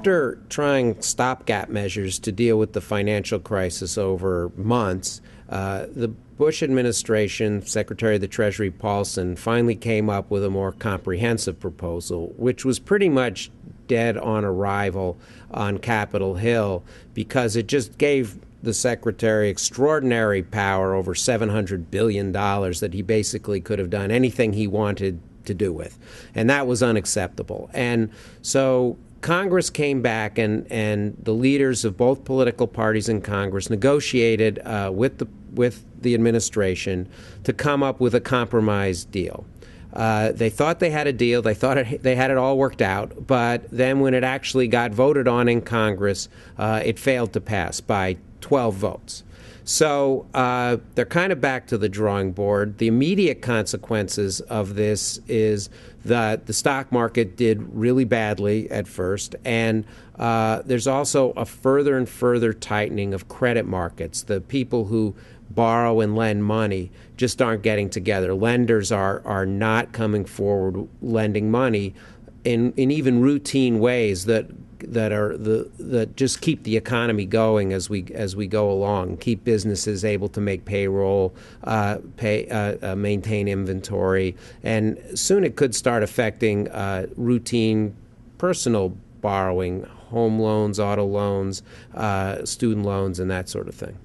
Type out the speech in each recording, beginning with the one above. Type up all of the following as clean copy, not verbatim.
After trying stopgap measures to deal with the financial crisis over months, the Bush administration, Secretary of the Treasury Paulson, finally came up with a more comprehensive proposal, which was pretty much dead on arrival on Capitol Hill because it just gave the Secretary extraordinary power, over $700 billion, that he basically could have done anything he wanted to do with. And that was unacceptable. And so Congress came back, and the leaders of both political parties in Congress negotiated with the administration to come up with a compromise deal. They thought they had a deal. They thought they had it all worked out. But then when it actually got voted on in Congress, it failed to pass by 12 votes. So they're kind of back to the drawing board. The immediate consequences of this is that the stock market did really badly at first, and there's also a further and further tightening of credit markets. The people who borrow and lend money just aren't getting together. Lenders are not coming forward lending money in even routine ways that just keep the economy going as we go along, keep businesses able to make payroll, maintain inventory, and soon it could start affecting routine personal borrowing, home loans, auto loans, student loans, and that sort of thing.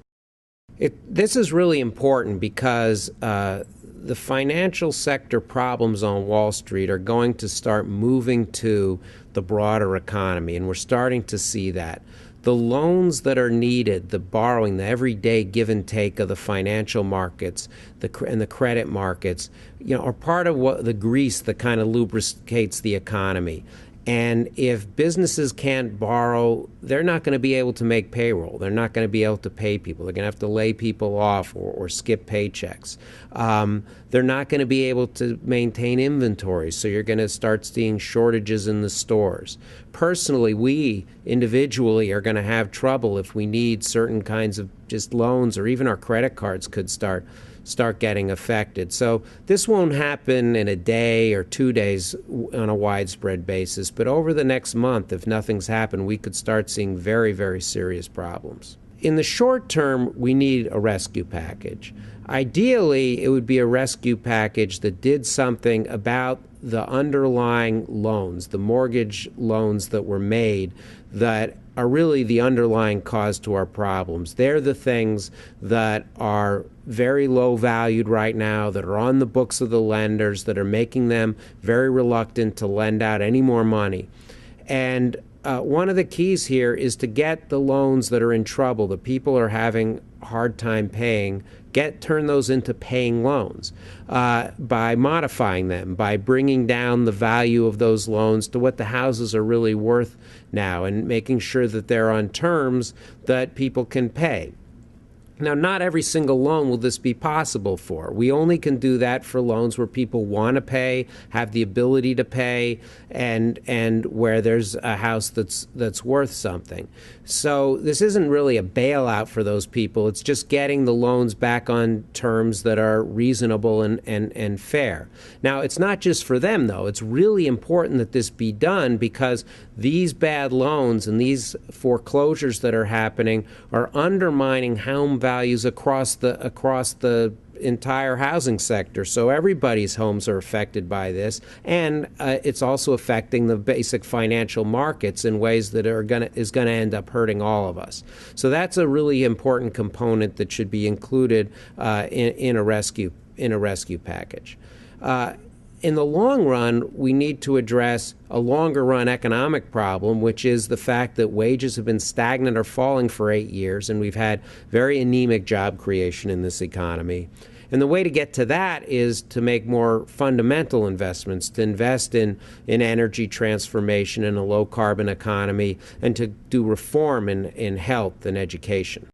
This is really important because the financial sector problems on Wall Street are going to start moving to the broader economy, and we're starting to see that. The loans that are needed, the borrowing, the everyday give and take of the financial markets and the credit markets, are part of what the grease that kind of lubricates the economy. And if businesses can't borrow, they're not going to be able to make payroll. They're not going to be able to pay people. They're going to have to lay people off or skip paychecks. They're not going to be able to maintain inventory, so you're going to start seeing shortages in the stores. Personally, we individually are going to have trouble if we need certain kinds of just loans, or even our credit cards could start getting affected. So this won't happen in a day or 2 days on a widespread basis, but over the next month, if nothing's happened, we could start seeing very, very serious problems. In the short term, we need a rescue package. Ideally, it would be a rescue package that did something about the underlying loans, the mortgage loans that were made that are really the underlying cause to our problems. They're the things that are very low valued right now, that are on the books of the lenders, that are making them very reluctant to lend out any more money. And one of the keys here is to get the loans that are in trouble, the people are having a hard time paying, turn those into paying loans by modifying them, by bringing down the value of those loans to what the houses are really worth now, and making sure that they're on terms that people can pay. Now, not every single loan will this be possible for. We only can do that for loans where people want to pay, have the ability to pay, and where there's a house that's worth something. So this isn't really a bailout for those people. It's just getting the loans back on terms that are reasonable and fair. Now, it's not just for them, though. It's really important that this be done because these bad loans and these foreclosures that are happening are undermining home values across the entire housing sector. So everybody's homes are affected by this, and it's also affecting the basic financial markets in ways that is going to end up hurting all of us. So that's a really important component that should be included in a rescue package. In the long run, we need to address a longer-run economic problem, which is the fact that wages have been stagnant or falling for 8 years, and we've had very anemic job creation in this economy. And the way to get to that is to make more fundamental investments, to invest in energy transformation in a low-carbon economy, and to do reform in health and education.